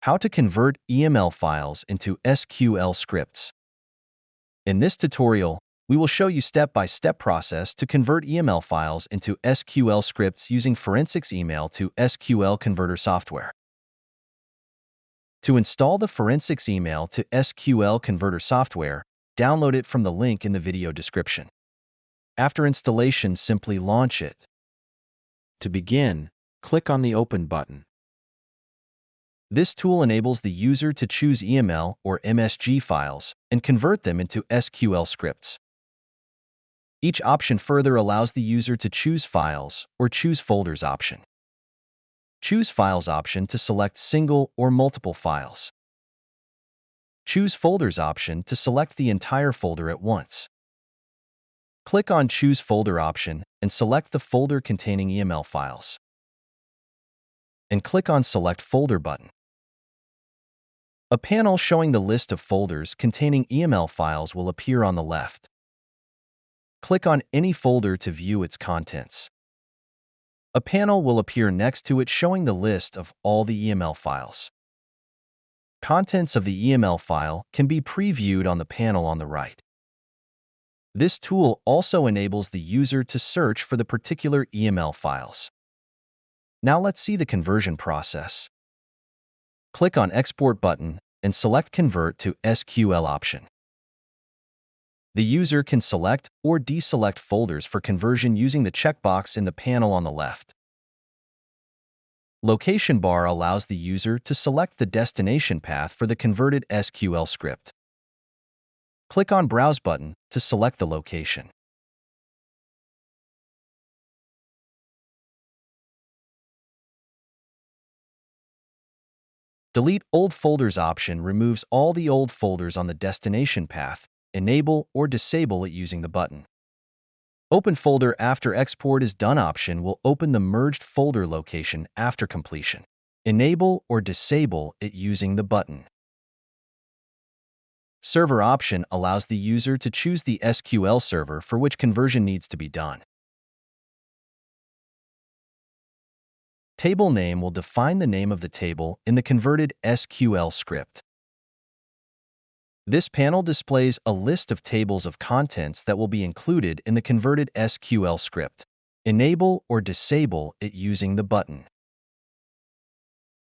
How to convert EML files into SQL scripts. In this tutorial, we will show you step-by-step process to convert EML files into SQL scripts using Forensics Email to SQL Converter software. To install the Forensics Email to SQL Converter software, download it from the link in the video description. After installation, simply launch it. To begin, click on the Open button. This tool enables the user to choose EML or MSG files and convert them into SQL scripts. Each option further allows the user to choose Files or Choose Folders option. Choose Files option to select single or multiple files. Choose Folders option to select the entire folder at once. Click on Choose Folder option and select the folder containing EML files. And click on Select Folder button. A panel showing the list of folders containing EML files will appear on the left. Click on any folder to view its contents. A panel will appear next to it showing the list of all the EML files. Contents of the EML file can be previewed on the panel on the right. This tool also enables the user to search for the particular EML files. Now let's see the conversion process. Click on Export button and select Convert to SQL option. The user can select or deselect folders for conversion using the checkbox in the panel on the left. Location bar allows the user to select the destination path for the converted SQL script. Click on Browse button to select the location. Delete Old Folders option removes all the old folders on the destination path. Enable or disable it using the button. Open Folder after export is done option will open the merged folder location after completion. Enable or disable it using the button. Server option allows the user to choose the SQL server for which conversion needs to be done. Table name will define the name of the table in the converted SQL script. This panel displays a list of tables of contents that will be included in the converted SQL script. Enable or disable it using the button.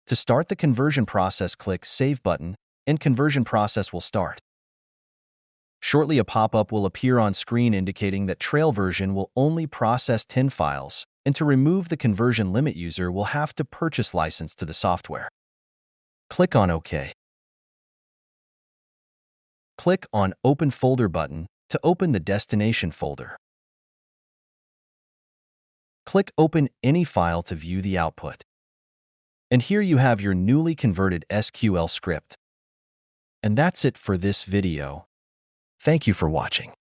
To start the conversion process, click Save button and conversion process will start. Shortly, a pop-up will appear on screen indicating that trial version will only process 10 files, and to remove the conversion limit, user will have to purchase license to the software. Click on OK. Click on Open Folder button to open the destination folder. Click Open any file to view the output. And here you have your newly converted SQL script. And that's it for this video. Thank you for watching.